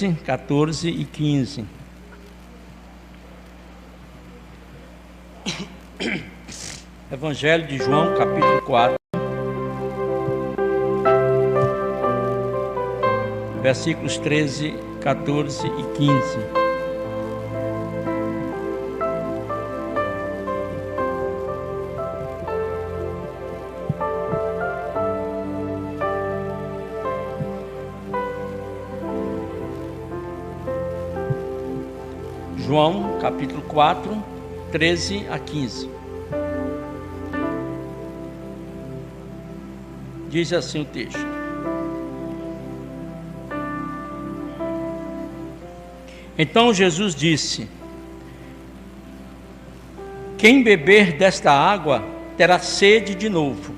13, 14 e 15. Evangelho de João, capítulo 4, versículos 13, 14 e 15. João, capítulo 4, 13 a 15. Diz assim o texto: Então Jesus disse: Quem beber desta água terá sede de novo,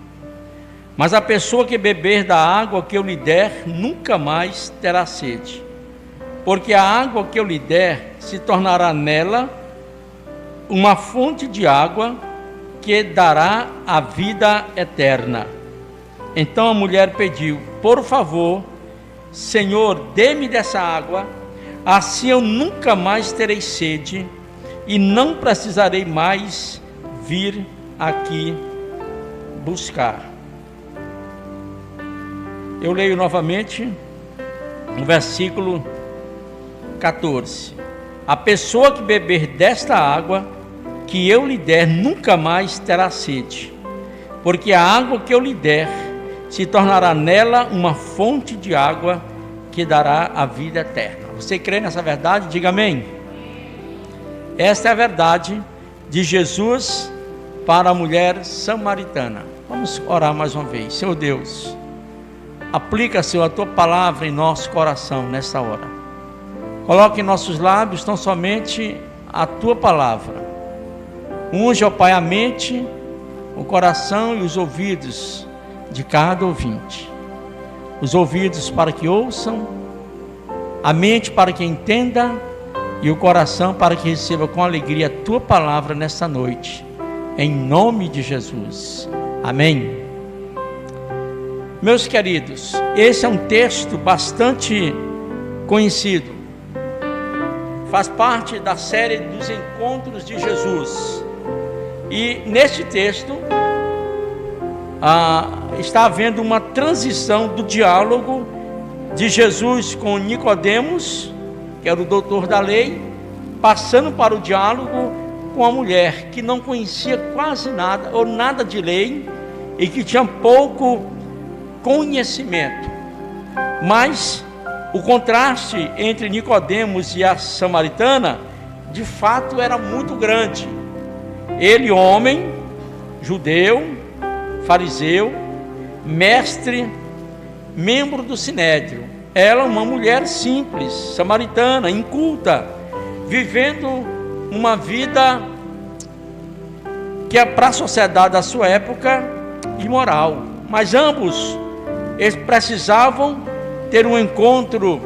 mas a pessoa que beber da água que eu lhe der nunca mais terá sede, porque a água que eu lhe der se tornará nela uma fonte de água que dará a vida eterna. Então a mulher pediu: Por favor, Senhor, dê-me dessa água, assim eu nunca mais terei sede e não precisarei mais vir aqui buscar. Eu leio novamente o versículo 14. A pessoa que beber desta água que eu lhe der nunca mais terá sede, porque a água que eu lhe der se tornará nela uma fonte de água que dará a vida eterna. Você crê nessa verdade? Diga amém. Esta é a verdade de Jesus para a mulher samaritana. Vamos orar mais uma vez. Senhor Deus, aplica, Senhor, a tua palavra em nosso coração nesta hora. Coloque em nossos lábios tão somente a tua palavra. Unge, ó Pai, a mente, o coração e os ouvidos de cada ouvinte. Os ouvidos para que ouçam, a mente para que entenda e o coração para que receba com alegria a tua palavra nesta noite. Em nome de Jesus. Amém. Meus queridos, esse é um texto bastante conhecido. Faz parte da série dos encontros de Jesus. E neste texto está havendo uma transição do diálogo de Jesus com Nicodemos, que era o doutor da lei, passando para o diálogo com a mulher que não conhecia quase nada ou nada de lei e que tinha pouco conhecimento. Mas o contraste entre Nicodemos e a samaritana, de fato, era muito grande. Ele, homem, judeu, fariseu, mestre, membro do sinédrio. Ela, uma mulher simples, samaritana, inculta, vivendo uma vida que é para a sociedade da sua época imoral. Mas ambos eles precisavam ter um encontro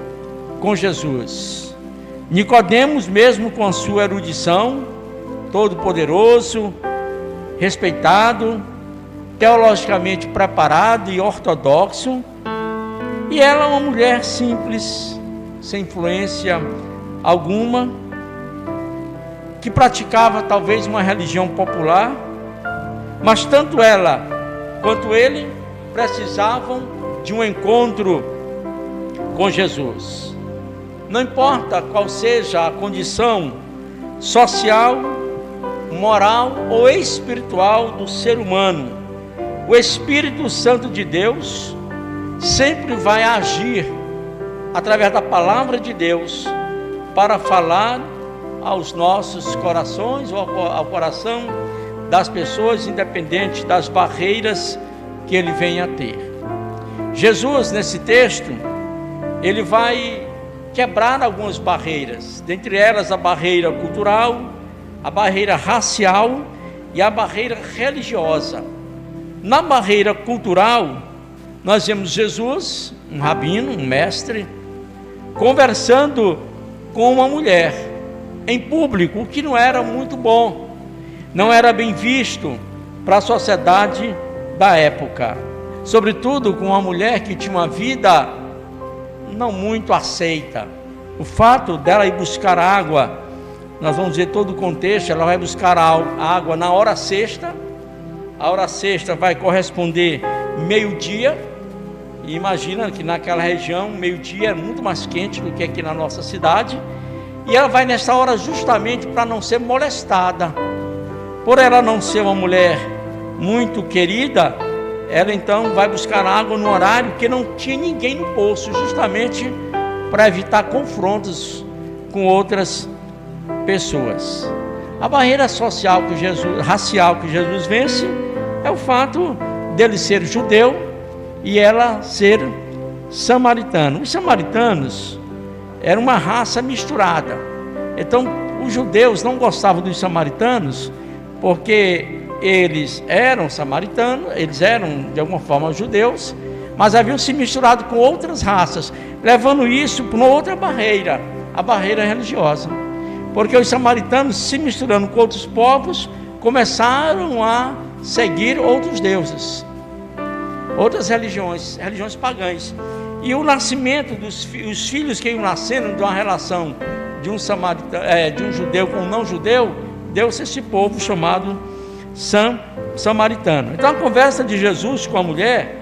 com Jesus. Nicodemos, mesmo com a sua erudição, todo poderoso, respeitado, teologicamente preparado e ortodoxo, e ela uma mulher simples, sem influência alguma, que praticava talvez uma religião popular, mas tanto ela quanto ele precisavam de um encontro com Jesus. Não importa qual seja a condição social, moral ou espiritual do ser humano, o Espírito Santo de Deus sempre vai agir através da palavra de Deus para falar aos nossos corações ou ao coração das pessoas, independente das barreiras que ele venha a ter. Jesus, nesse texto, ele vai quebrar algumas barreiras, dentre elas a barreira cultural, a barreira racial e a barreira religiosa. Na barreira cultural, nós vemos Jesus, um rabino, um mestre, conversando com uma mulher em público, o que não era muito bom, não era bem visto para a sociedade da época, sobretudo com uma mulher que tinha uma vida não muito aceita. O fato dela ir buscar água, nós vamos ver todo o contexto, ela vai buscar a água na hora sexta. A hora sexta vai corresponder meio-dia. E imagina que naquela região, meio-dia é muito mais quente do que aqui na nossa cidade. E ela vai nessa hora justamente para não ser molestada. Por ela não ser uma mulher muito querida, ela então vai buscar água no horário que não tinha ninguém no poço, justamente para evitar confrontos com outras pessoas. A barreira social racial que Jesus vence é o fato dele ser judeu e ela ser samaritana. Os samaritanos eram uma raça misturada. Então, os judeus não gostavam dos samaritanos porque eles eram samaritanos, eles eram de alguma forma judeus, mas haviam se misturado com outras raças, levando isso para uma outra barreira, a barreira religiosa. Porque os samaritanos, se misturando com outros povos, começaram a seguir outros deuses, outras religiões pagãs. E o nascimento os filhos que iam nascendo de uma relação de um judeu com um não judeu, deu-se esse povo chamado samaritano. Então a conversa de Jesus com a mulher,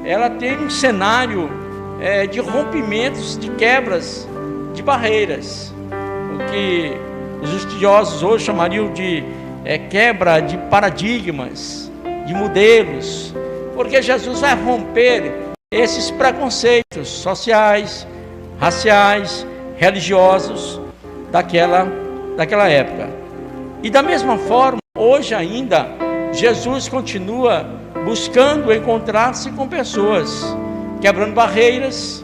ela tem um cenário de rompimentos, de quebras, de barreiras, o que os estudiosos hoje chamariam de quebra de paradigmas, de modelos, porque Jesus vai romper esses preconceitos sociais, raciais, religiosos daquela época. E da mesma forma, hoje ainda, Jesus continua buscando encontrar-se com pessoas, quebrando barreiras,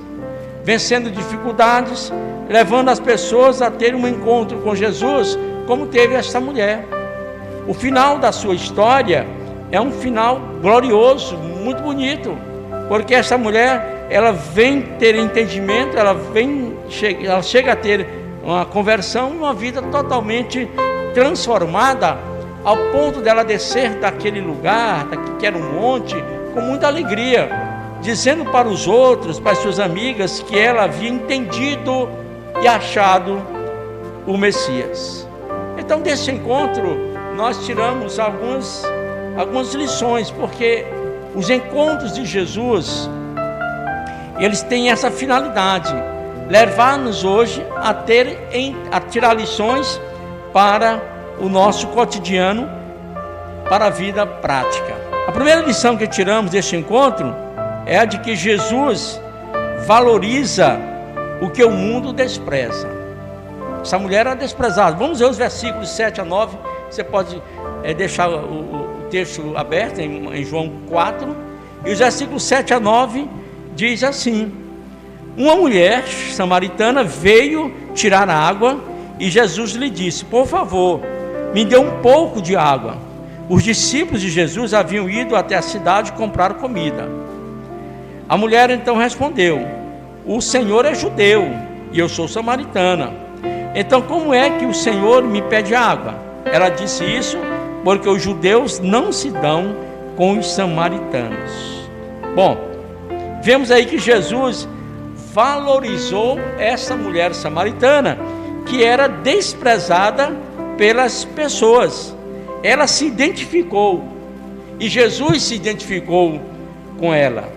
vencendo dificuldades, levando as pessoas a ter um encontro com Jesus, como teve esta mulher. O final da sua história é um final glorioso, muito bonito, porque essa mulher, ela vem ter entendimento, ela chega a ter uma conversão, uma vida totalmente transformada, ao ponto dela descer daquele lugar, que era um monte, com muita alegria, dizendo para os outros, para as suas amigas, que ela havia entendido e achado o Messias. Então, desse encontro, nós tiramos algumas lições, porque os encontros de Jesus, eles têm essa finalidade, levar-nos hoje a tirar lições para o nosso cotidiano, para a vida prática. A primeira lição que tiramos deste encontro é a de que Jesus valoriza o que o mundo despreza. Essa mulher era desprezada. Vamos ver os versículos 7 a 9. Você pode deixar o texto aberto em João 4. E os versículos 7 a 9 diz assim: uma mulher samaritana veio tirar água e Jesus lhe disse: por favor, me dê um pouco de água. Os discípulos de Jesus haviam ido até a cidade comprar comida. A mulher então respondeu: o Senhor é judeu e eu sou samaritana. Então como é que o Senhor me pede água? Ela disse isso porque os judeus não se dão com os samaritanos. Bom, vemos aí que Jesus valorizou essa mulher samaritana, que era desprezada pelas pessoas. Ela se identificou, e Jesus se identificou com ela.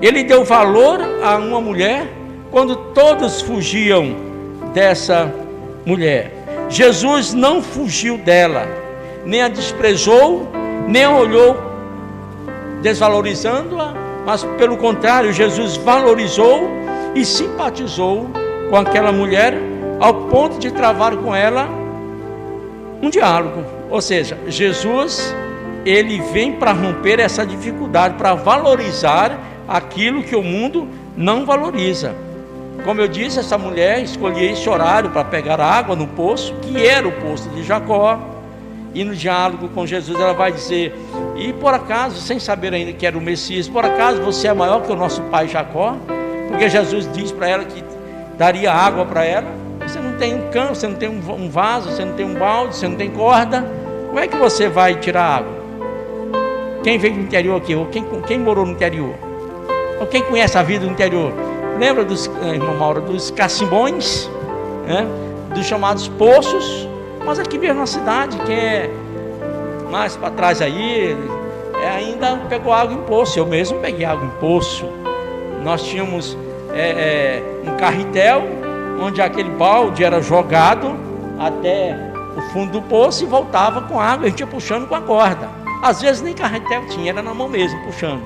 Ele deu valor a uma mulher quando todos fugiam dessa mulher. Jesus não fugiu dela, nem a desprezou, nem a olhou desvalorizando-a, mas pelo contrário, Jesus valorizou e simpatizou com aquela mulher, ao ponto de travar com ela um diálogo. Ou seja, Jesus, ele vem para romper essa dificuldade, para valorizar aquilo que o mundo não valoriza. Como eu disse, essa mulher escolhia esse horário para pegar água no poço, que era o poço de Jacó, e no diálogo com Jesus ela vai dizer: e por acaso, sem saber ainda que era o Messias, por acaso você é maior que o nosso pai Jacó? Porque Jesus diz para ela que daria água para ela. Você não tem um cano, você não tem um vaso, você não tem um balde, você não tem corda, como é que você vai tirar água? Quem veio do interior aqui, ou quem morou no interior, ou quem conhece a vida do interior, Lembra irmã Maura, dos cacimbões, né? Dos chamados poços. Mas aqui mesmo na cidade, quem é mais para trás aí, ainda pegou água em poço. Eu mesmo peguei água em poço. Nós tínhamos um carretel, onde aquele balde era jogado até o fundo do poço e voltava com água, a gente ia puxando com a corda. Às vezes nem carretel tinha, era na mão mesmo, puxando.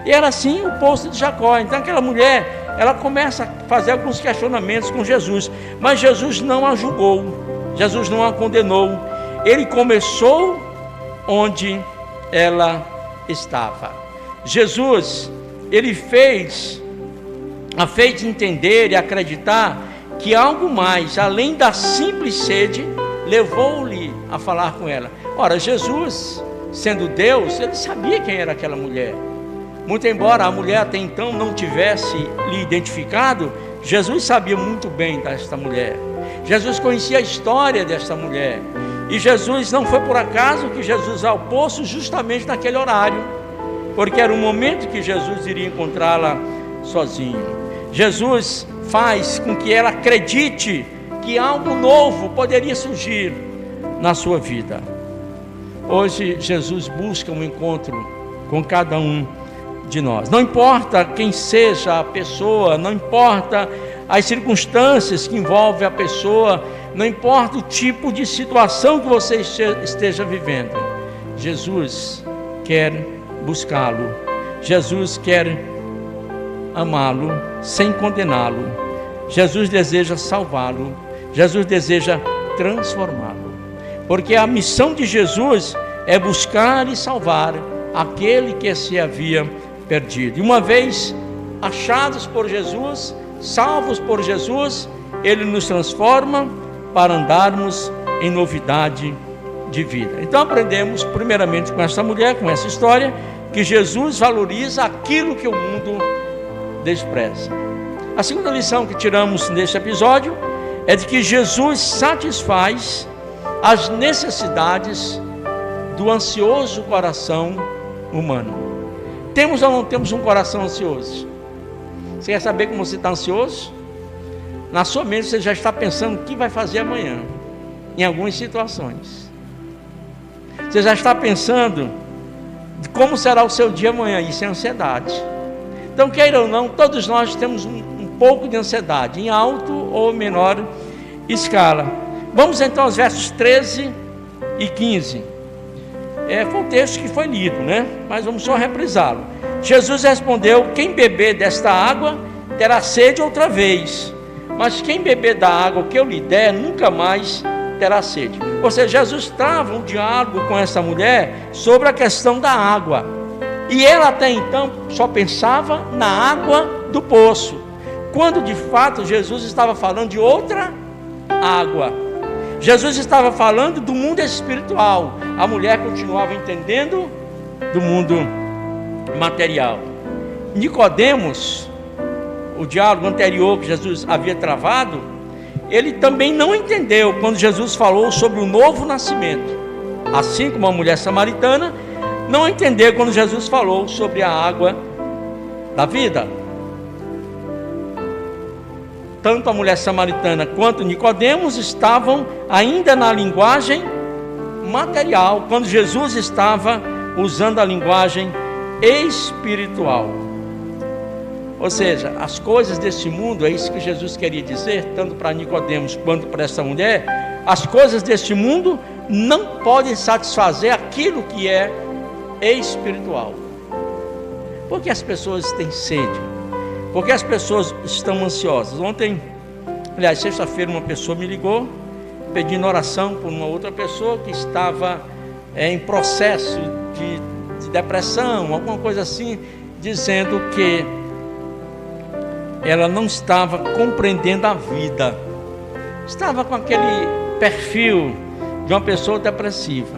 E era assim o poço de Jacó. Então aquela mulher, ela começa a fazer alguns questionamentos com Jesus, mas Jesus não a julgou, Jesus não a condenou. Ele começou onde ela estava. Jesus, ele a fez entender e acreditar que algo mais, além da simples sede, levou-lhe a falar com ela. Ora, Jesus, sendo Deus, ele sabia quem era aquela mulher. Muito embora a mulher até então não tivesse lhe identificado, Jesus sabia muito bem desta mulher. Jesus conhecia a história desta mulher. E Jesus, não foi por acaso que Jesus ao poço justamente naquele horário, porque era o momento que Jesus iria encontrá-la sozinho. Jesus faz com que ela acredite que algo novo poderia surgir na sua vida. Hoje Jesus busca um encontro com cada um de nós. Não importa quem seja a pessoa, não importa as circunstâncias que envolvem a pessoa, não importa o tipo de situação que você esteja vivendo, Jesus quer buscá-lo. Jesus quer amá-lo sem condená-lo. Jesus deseja salvá-lo. Jesus deseja transformá-lo. Porque a missão de Jesus é buscar e salvar aquele que se havia perdido. E uma vez achados por Jesus, salvos por Jesus, Ele nos transforma para andarmos em novidade de vida. Então aprendemos primeiramente com essa mulher, com essa história, que Jesus valoriza aquilo que o mundo despreza. A segunda lição que tiramos neste episódio é de que Jesus satisfaz as necessidades do ansioso coração humano. Temos ou não temos um coração ansioso? Você quer saber como você está ansioso? Na sua mente você já está pensando o que vai fazer amanhã, em algumas situações. Você já está pensando de como será o seu dia amanhã. Isso é ansiedade. Então, queira ou não, todos nós temos um pouco de ansiedade, em alto ou menor escala. Vamos então aos versos 13 e 15. Foi o texto que foi lido, né? Mas vamos só reprisá-lo. Jesus respondeu: quem beber desta água terá sede outra vez, mas quem beber da água que eu lhe der nunca mais terá sede. Ou seja, Jesus trava um diálogo com essa mulher sobre a questão da água. E ela até então só pensava na água do poço, quando de fato Jesus estava falando de outra água. Jesus estava falando do mundo espiritual. A mulher continuava entendendo do mundo material. Nicodemos, o diálogo anterior que Jesus havia travado, ele também não entendeu quando Jesus falou sobre o novo nascimento, assim como a mulher samaritana não entendeu quando Jesus falou sobre a água da vida. Tanto a mulher samaritana quanto Nicodemos estavam ainda na linguagem material, quando Jesus estava usando a linguagem espiritual. Ou seja, as coisas desse mundo, é isso que Jesus queria dizer, tanto para Nicodemos quanto para essa mulher. As coisas deste mundo não podem satisfazer aquilo que é espiritual. Porque as pessoas têm sede, porque as pessoas estão ansiosas. Ontem, aliás, sexta-feira, uma pessoa me ligou pedindo oração por uma outra pessoa que estava em processo de depressão, alguma coisa assim, dizendo que ela não estava compreendendo a vida, estava com aquele perfil de uma pessoa depressiva.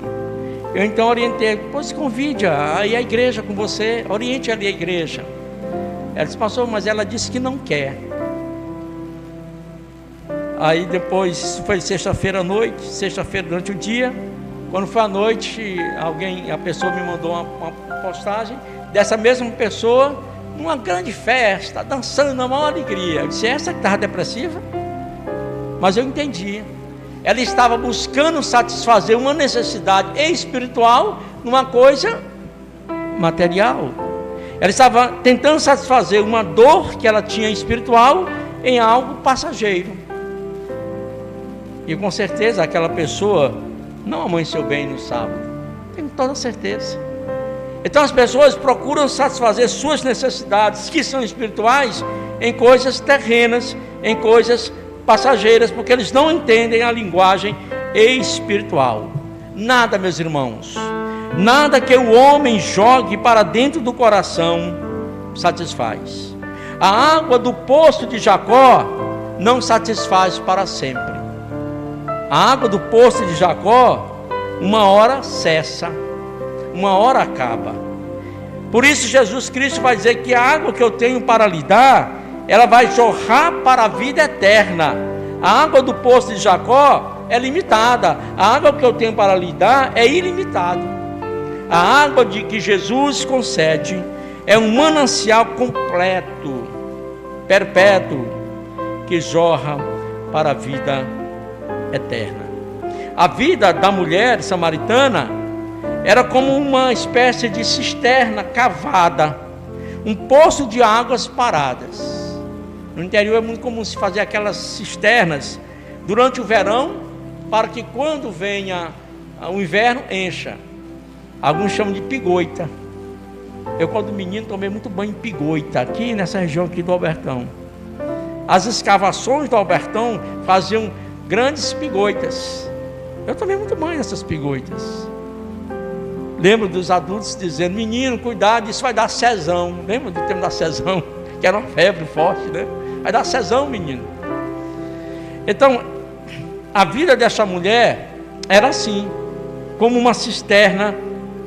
Eu então orientei: pois convide a igreja com você, oriente ali a igreja. Ela disse: pastor, mas ela disse que não quer. Aí depois, foi sexta-feira à noite, sexta-feira durante o dia, quando foi à noite, a pessoa me mandou uma postagem dessa mesma pessoa numa grande festa, dançando na maior alegria. Eu disse: essa que estava depressiva? Mas eu entendi. Ela estava buscando satisfazer uma necessidade espiritual numa coisa material. Ela estava tentando satisfazer uma dor que ela tinha espiritual em algo passageiro. E com certeza aquela pessoa não amanheceu bem no sábado. Tenho toda certeza. Então as pessoas procuram satisfazer suas necessidades, que são espirituais, em coisas terrenas, em coisas passageiras, porque eles não entendem a linguagem espiritual. Nada, meus irmãos, nada que o homem jogue para dentro do coração satisfaz. A água do poço de Jacó não satisfaz para sempre. A água do poço de Jacó, uma hora cessa, uma hora acaba. Por isso Jesus Cristo vai dizer que a água que eu tenho para lhe dar, ela vai jorrar para a vida eterna. A água do poço de Jacó é limitada, a água que eu tenho para lhe dar é ilimitada. A água de que Jesus concede é um manancial completo, perpétuo, que jorra para a vida eterna. A vida da mulher samaritana era como uma espécie de cisterna cavada, um poço de águas paradas. No interior é muito comum se fazer aquelas cisternas durante o verão, para que quando venha o inverno encha. Alguns chamam de pigoita. Eu, quando menino, tomei muito banho em pigoita, aqui nessa região aqui do Albertão. As escavações do Albertão faziam grandes pigoitas. Eu tomei muito banho nessas pigoitas. Lembro dos adultos dizendo: menino, cuidado, isso vai dar cesão. Lembra do tempo da cesão? Que era uma febre forte, né? Vai dar cesão, menino. Então, a vida dessa mulher era assim, como uma cisterna,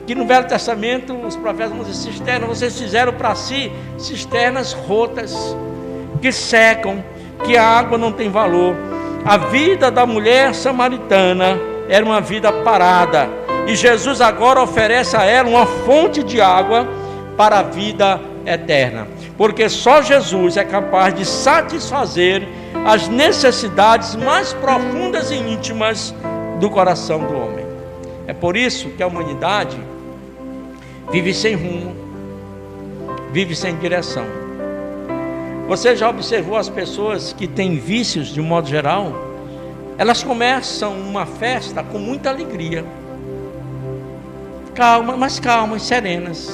que no Velho Testamento os profetas vão dizer: cisterna, vocês fizeram para si cisternas rotas, que secam, que a água não tem valor. A vida da mulher samaritana era uma vida parada, e Jesus agora oferece a ela uma fonte de água para a vida eterna, porque só Jesus é capaz de satisfazer as necessidades mais profundas e íntimas do coração do homem. É por isso que a humanidade vive sem rumo, vive sem direção. Você já observou as pessoas que têm vícios de um modo geral? Elas começam uma festa com muita alegria, calmas, serenas.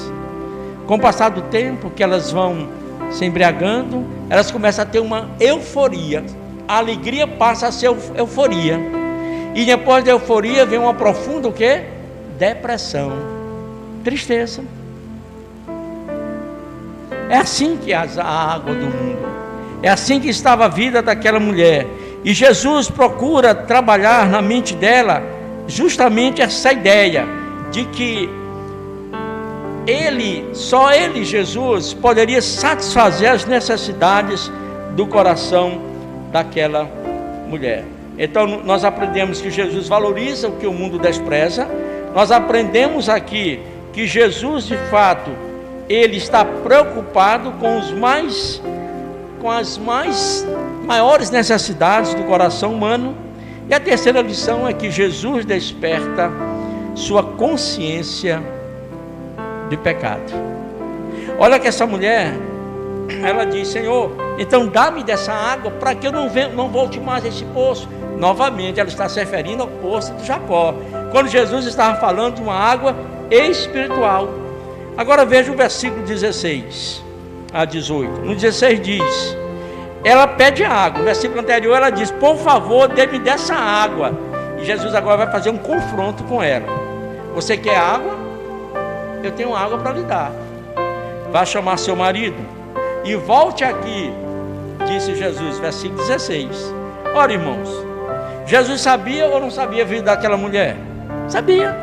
Com o passar do tempo que elas vão se embriagando, elas começam a ter uma euforia. A alegria passa a ser euforia. E depois da euforia vem uma profunda o quê? Depressão, tristeza. É assim que a água do mundo. É assim que estava a vida daquela mulher. E Jesus procura trabalhar na mente dela justamente essa ideia de que só Ele, Jesus, poderia satisfazer as necessidades do coração daquela mulher. Então nós aprendemos que Jesus valoriza o que o mundo despreza. Nós aprendemos aqui que Jesus, de fato, Ele está preocupado com as maiores necessidades do coração humano. E a terceira lição é que Jesus desperta sua consciência de pecado. Olha que essa mulher, ela diz: Senhor, então dá-me dessa água para que eu não volte mais a esse poço. Novamente ela está se referindo ao poço de Jacó, quando Jesus estava falando de uma água espiritual. Agora veja o versículo 16 a 18. No 16 diz: ela pede água. No versículo anterior ela diz: por favor, dê-me dessa água. E Jesus agora vai fazer um confronto com ela. Você quer água? Eu tenho água para lhe dar. Vá chamar seu marido e volte aqui, disse Jesus, versículo 16. Ora, irmãos, Jesus sabia ou não sabia a vida daquela mulher? Sabia.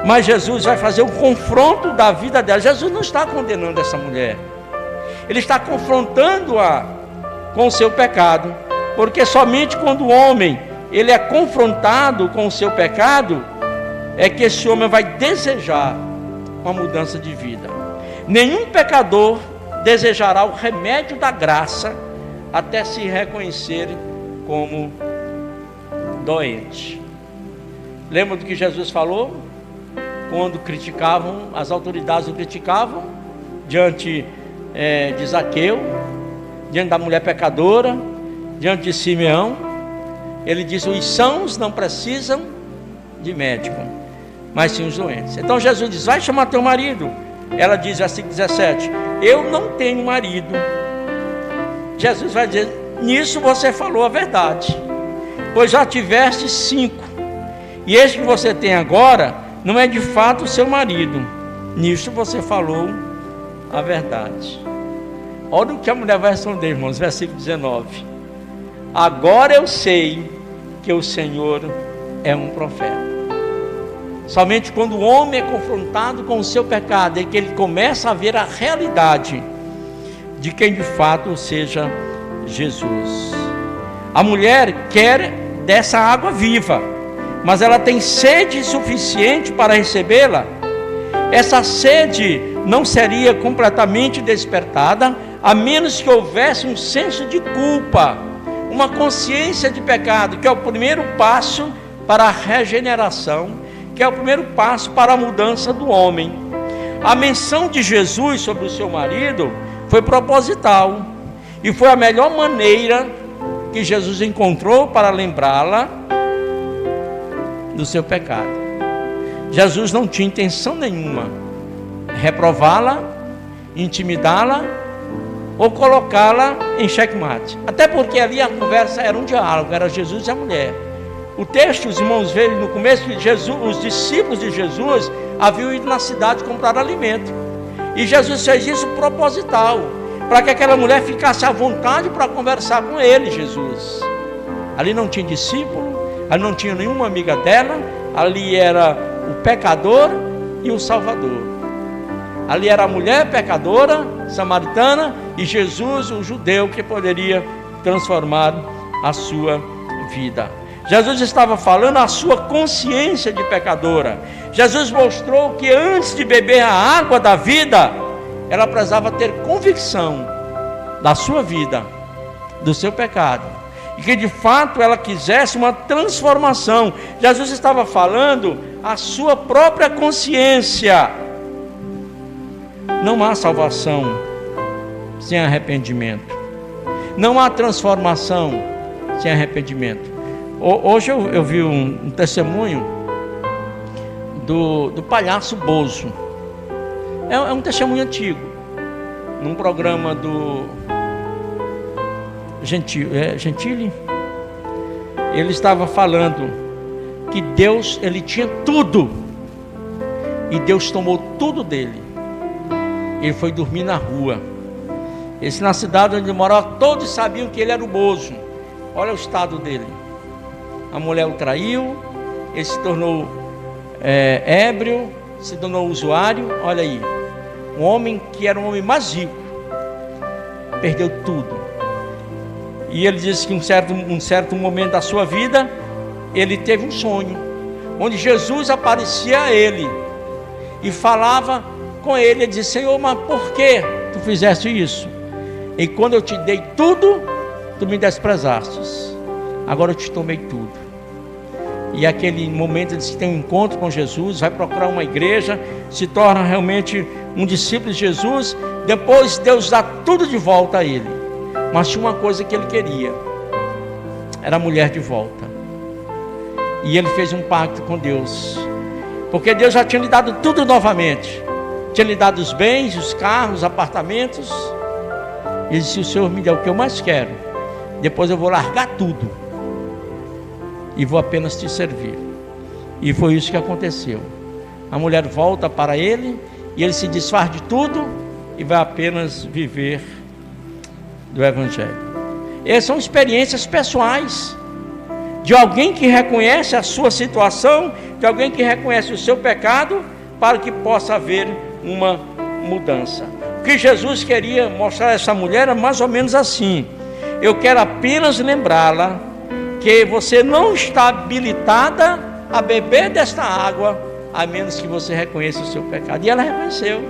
Mas Jesus vai fazer um confronto da vida dela. Jesus não está condenando essa mulher, Ele está confrontando-a com o seu pecado, porque somente quando o homem ele é confrontado com o seu pecado, é que esse homem vai desejar uma mudança de vida. Nenhum pecador desejará o remédio da graça até se reconhecer como doente. Lembra do que Jesus falou? Quando criticavam, as autoridades o criticavam, diante de Zaqueu, diante da mulher pecadora, diante de Simeão, ele disse: os sãos não precisam de médico, mas sim os doentes. Então Jesus diz: vai chamar teu marido. Ela diz, versículo 17: eu não tenho marido. Jesus vai dizer: nisso você falou a verdade, pois já tiveste 5, e este que você tem agora não é de fato o seu marido. Nisso você falou a verdade. Olha o que a mulher vai responder, irmãos, versículo 19: agora eu sei que o Senhor é um profeta. Somente quando o homem é confrontado com o seu pecado é que ele começa a ver a realidade de quem de fato seja Jesus. A mulher quer dessa água viva, mas ela tem sede suficiente para recebê-la. Essa sede não seria completamente despertada a menos que houvesse um senso de culpa, uma consciência de pecado, que é o primeiro passo para a regeneração, que é o primeiro passo para a mudança do homem. A menção de Jesus sobre o seu marido foi proposital, e foi a melhor maneira que Jesus encontrou para lembrá-la do seu pecado. Jesus não tinha intenção nenhuma reprová-la, intimidá-la ou colocá-la em xeque-mate, até porque ali a conversa era um diálogo, era Jesus e a mulher. O texto, os irmãos veem no começo que Jesus, os discípulos de Jesus haviam ido na cidade comprar alimento, e Jesus fez isso proposital, para que aquela mulher ficasse à vontade para conversar com ele. Jesus ali não tinha discípulo, ali não tinha nenhuma amiga dela, ali era o pecador e o Salvador. Ali era a mulher pecadora, samaritana, e Jesus, o judeu, que poderia transformar a sua vida. Jesus estava falando a sua consciência de pecadora. Jesus mostrou que antes de beber a água da vida, ela precisava ter convicção da sua vida, do seu pecado, e que de fato ela quisesse uma transformação. Jesus estava falando a sua própria consciência. Não há salvação sem arrependimento, não há transformação sem arrependimento. Hoje eu vi um testemunho do palhaço Bozo. É um testemunho antigo, num programa do Gentili. Ele estava falando que Deus, ele tinha tudo, e Deus tomou tudo dele. Ele foi dormir na rua. Esse, na cidade onde ele morava, todos sabiam que ele era o Bozo. Olha o estado dele. A mulher o traiu, ele se tornou ébrio, se tornou usuário. Olha aí, um homem que era o homem mais rico, perdeu tudo. E ele disse que um certo momento da sua vida, ele teve um sonho, onde Jesus aparecia a ele e falava com ele. Ele disse: Senhor, mas por que tu fizeste isso? E quando eu te dei tudo, tu me desprezastes. Agora eu te tomei tudo. E aquele momento ele tem um encontro com Jesus, vai procurar uma igreja, se torna realmente um discípulo de Jesus. Depois Deus dá tudo de volta a ele, mas tinha uma coisa que ele queria, era a mulher de volta. E ele fez um pacto com Deus, porque Deus já tinha lhe dado tudo novamente, tinha lhe dado os bens, os carros, os apartamentos. Ele disse: o Senhor me deu o que eu mais quero, depois eu vou largar tudo e vou apenas te servir. E foi isso que aconteceu. A mulher volta para ele, e ele se desfaz de tudo e vai apenas viver do Evangelho. Essas são experiências pessoais de alguém que reconhece a sua situação, de alguém que reconhece o seu pecado, para que possa haver uma mudança. O que Jesus queria mostrar a essa mulher é mais ou menos assim: eu quero apenas lembrá-la que você não está habilitada a beber desta água, a menos que você reconheça o seu pecado. E ela reconheceu.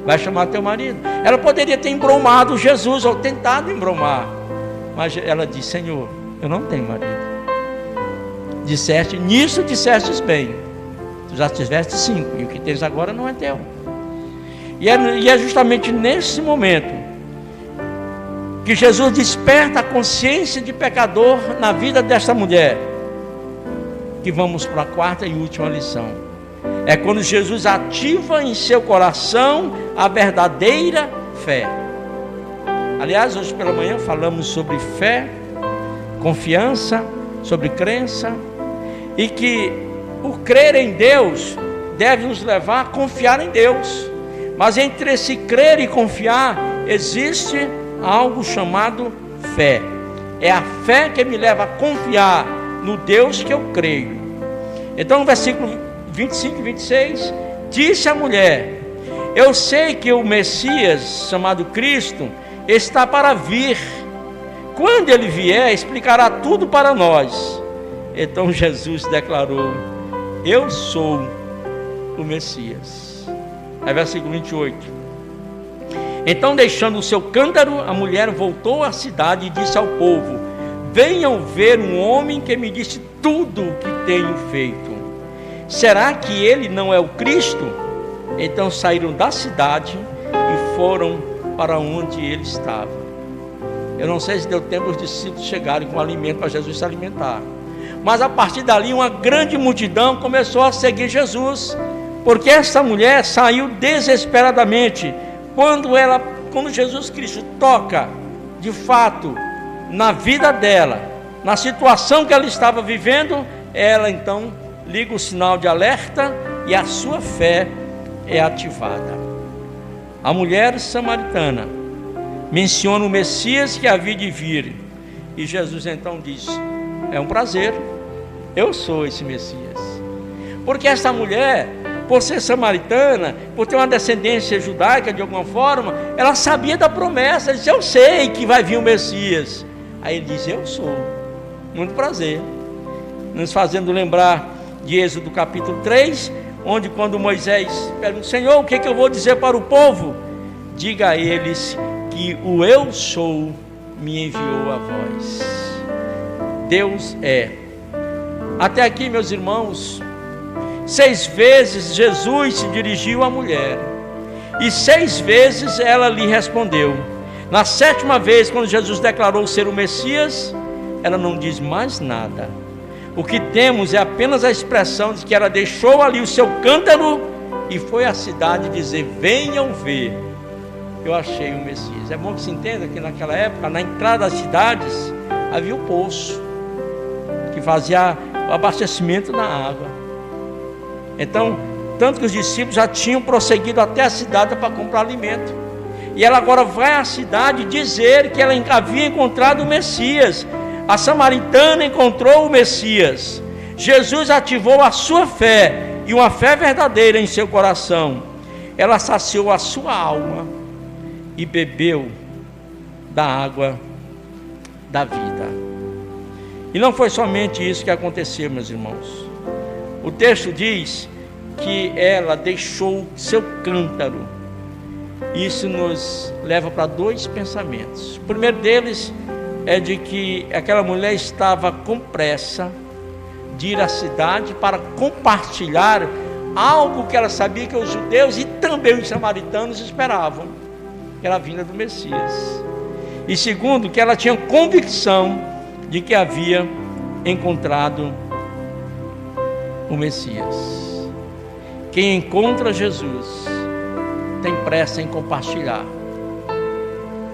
vai chamar teu marido. Ela poderia ter embromado Jesus, ou tentado embromar, mas ela disse: Senhor, eu não tenho marido. Nisso dissestes bem, tu já tiveste 5, e o que tens agora não é teu. E é justamente nesse momento que Jesus desperta a consciência de pecador na vida desta mulher, que vamos para a quarta e última lição. É quando Jesus ativa em seu coração a verdadeira fé. Aliás, hoje pela manhã falamos sobre fé, confiança, sobre crença, e que o crer em Deus deve nos levar a confiar em Deus. Mas entre esse crer e confiar existe algo chamado fé. É a fé que me leva a confiar no Deus que eu creio. Então no versículo 25 e 26, disse a mulher: eu sei que o Messias, chamado Cristo, está para vir. Quando ele vier, explicará tudo para nós. Então Jesus declarou: eu sou o Messias. Aí versículo 28. Então, deixando o seu cântaro, a mulher voltou à cidade e disse ao povo: venham ver um homem que me disse tudo o que tenho feito. Será que ele não é o Cristo? Então saíram da cidade e foram para onde ele estava. Eu não sei se deu tempo os discípulos chegarem com alimento para Jesus se alimentar, mas a partir dali uma grande multidão começou a seguir Jesus, porque essa mulher saiu desesperadamente. Quando Jesus Cristo toca de fato na vida dela, na situação que ela estava vivendo, ela então liga o sinal de alerta e a sua fé é ativada. A mulher samaritana menciona o Messias que havia de vir, e Jesus então diz: é um prazer, eu sou esse Messias. Porque essa mulher, por ser samaritana, por ter uma descendência judaica de alguma forma, ela sabia da promessa. Ela disse: eu sei que vai vir o Messias. Aí ele diz: eu sou, muito prazer. Nos fazendo lembrar de Êxodo capítulo 3, onde quando Moisés pergunta: Senhor, o que eu vou dizer para o povo? Diga a eles que o eu sou me enviou a vós. Deus é. Até aqui, meus irmãos, 6 vezes Jesus se dirigiu à mulher, e 6 vezes ela lhe respondeu. Na 7ª vez, quando Jesus declarou ser o Messias, ela não diz mais nada. O que temos é apenas a expressão de que ela deixou ali o seu cântaro e foi à cidade dizer: venham ver, eu achei o Messias. É bom que se entenda que naquela época, na entrada das cidades, havia o poço que fazia o abastecimento da água. Então, tanto que os discípulos já tinham prosseguido até a cidade para comprar alimento, e ela agora vai à cidade dizer que ela havia encontrado o Messias. A samaritana encontrou o Messias. Jesus ativou a sua fé, e uma fé verdadeira em seu coração. Ela saciou a sua alma e bebeu da água da vida. E não foi somente isso que aconteceu, meus irmãos. O texto diz que ela deixou seu cântaro. Isso nos leva para 2 pensamentos. O primeiro deles é de que aquela mulher estava com pressa de ir à cidade para compartilhar algo que ela sabia que os judeus e também os samaritanos esperavam, que era a vinda do Messias. E segundo, que ela tinha convicção de que havia encontrado o Messias. Quem encontra Jesus tem pressa em compartilhar.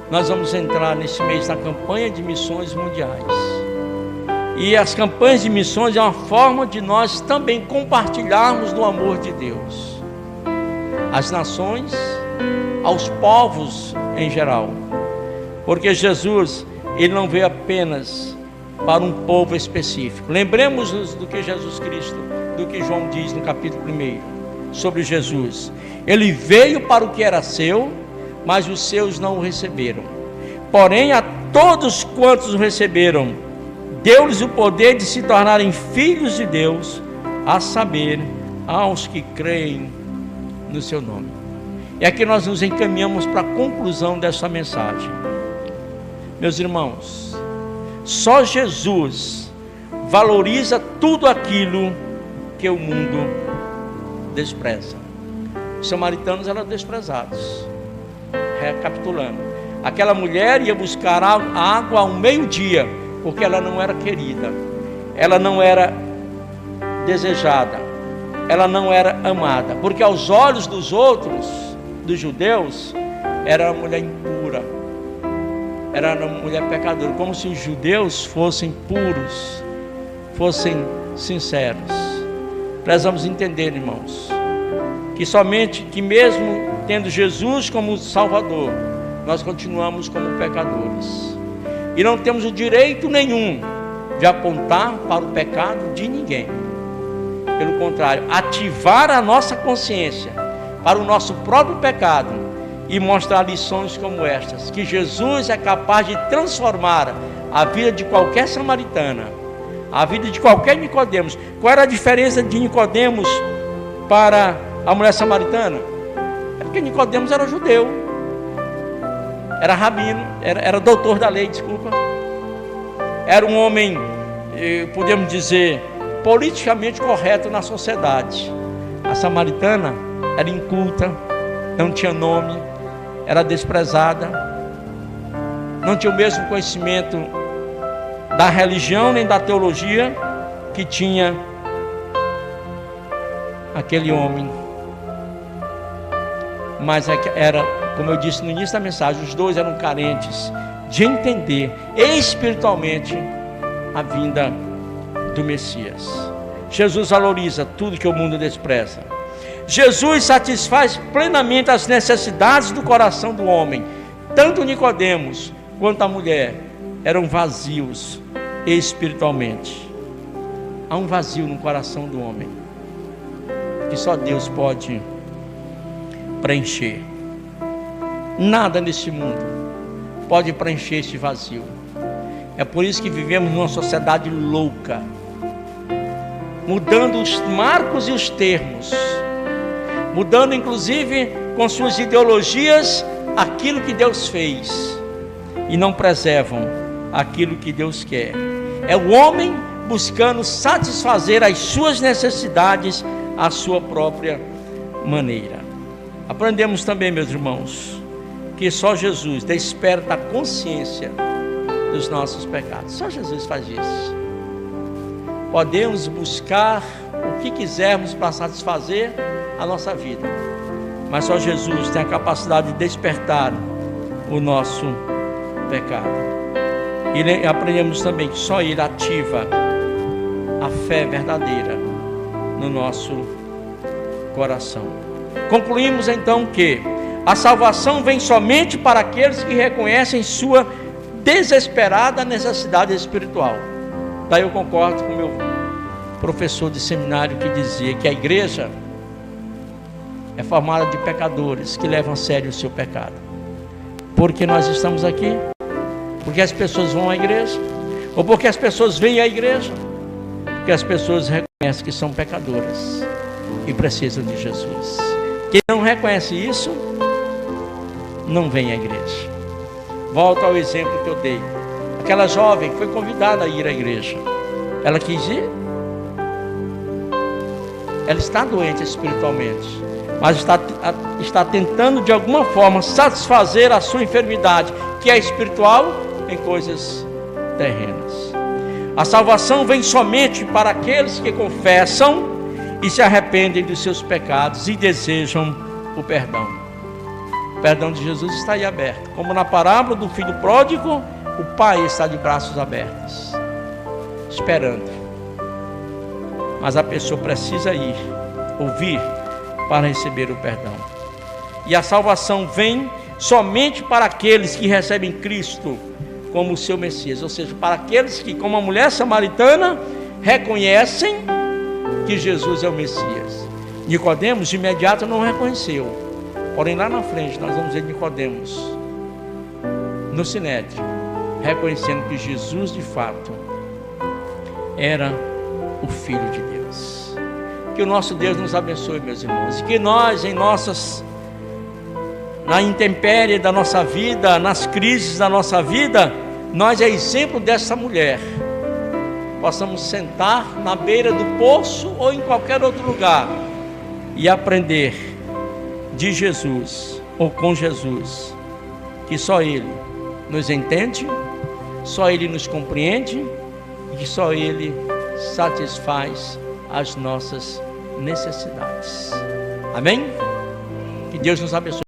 Nós vamos entrar nesse mês na campanha de missões mundiais, e as campanhas de missões é uma forma de nós também compartilharmos do amor de Deus às nações, aos povos em geral, porque Jesus, ele não veio apenas para um povo específico. Lembremos-nos do que Jesus Cristo, do que João diz no capítulo 1 sobre Jesus. Ele veio para o que era seu, mas os seus não o receberam. Porém, a todos quantos o receberam, deu-lhes o poder de se tornarem filhos de Deus, a saber, aos que creem no seu nome. E aqui nós nos encaminhamos para a conclusão dessa mensagem. Meus irmãos, só Jesus valoriza tudo aquilo que o mundo despreza. Os samaritanos eram desprezados. Recapitulando, aquela mulher ia buscar água ao meio-dia, porque ela não era querida, ela não era desejada, ela não era amada, porque aos olhos dos outros, dos judeus, era uma mulher impura, era uma mulher pecadora, como se os judeus fossem puros, fossem sinceros. Precisamos entender, irmãos, que mesmo tendo Jesus como Salvador, nós continuamos como pecadores, e não temos o direito nenhum de apontar para o pecado de ninguém. Pelo contrário, ativar a nossa consciência para o nosso próprio pecado e mostrar lições como estas, que Jesus é capaz de transformar a vida de qualquer samaritana, a vida de qualquer Nicodemos. Qual era a diferença de Nicodemos para a mulher samaritana? É porque Nicodemos era judeu, era rabino, era doutor da lei, desculpa. Era um homem, podemos dizer, politicamente correto na sociedade. A samaritana era inculta, não tinha nome, era desprezada, não tinha o mesmo conhecimento da religião nem da teologia que tinha aquele homem. Mas era, como eu disse no início da mensagem, os dois eram carentes de entender espiritualmente a vinda do Messias. Jesus valoriza tudo que o mundo despreza. Jesus satisfaz plenamente as necessidades do coração do homem. Tanto Nicodemos quanto a mulher eram vazios espiritualmente. Há um vazio no coração do homem que só Deus pode preencher. Nada nesse mundo pode preencher esse vazio. É por isso que vivemos numa sociedade louca, mudando os marcos e os termos, mudando inclusive com suas ideologias aquilo que Deus fez, e não preservam aquilo que Deus quer. É o homem buscando satisfazer as suas necessidades à sua própria maneira. Aprendemos também, meus irmãos, que só Jesus desperta a consciência dos nossos pecados. Só Jesus faz isso. Podemos buscar o que quisermos para satisfazer a nossa vida, mas só Jesus tem a capacidade de despertar o nosso pecado. E aprendemos também que só Ele ativa a fé verdadeira no nosso coração. Concluímos então que a salvação vem somente para aqueles que reconhecem sua desesperada necessidade espiritual. Daí eu concordo com o meu professor de seminário que dizia que a igreja é formada de pecadores que levam a sério o seu pecado. Porque nós estamos aqui? Porque as pessoas vão à igreja? Ou porque as pessoas vêm à igreja? Porque as pessoas reconhecem que são pecadoras e precisam de Jesus. Quem não reconhece isso, não vem à igreja. Volto ao exemplo que eu dei. Aquela jovem foi convidada a ir à igreja. Ela quis ir? Ela está doente espiritualmente, mas está tentando de alguma forma satisfazer a sua enfermidade, que é espiritual, em coisas terrenas. A salvação vem somente para aqueles que confessam e se arrependem dos seus pecados e desejam o perdão. O perdão de Jesus está aí aberto. Como na parábola do filho pródigo, o pai está de braços abertos, esperando. Mas a pessoa precisa ir, ouvir, para receber o perdão. E a salvação vem somente para aqueles que recebem Cristo como o seu Messias, ou seja, para aqueles que, como a mulher samaritana, reconhecem que Jesus é o Messias. Nicodemos de imediato não reconheceu, porém lá na frente nós vamos ver Nicodemos no Sinédrio reconhecendo que Jesus de fato era o Filho de Deus. Que o nosso Deus nos abençoe, meus irmãos, e que nós, em nossas na intempérie da nossa vida, nas crises da nossa vida, nós é exemplo dessa mulher. Possamos sentar na beira do poço ou em qualquer outro lugar e aprender de Jesus ou com Jesus, que só Ele nos entende, só Ele nos compreende e que só Ele satisfaz as nossas necessidades. Amém? Que Deus nos abençoe.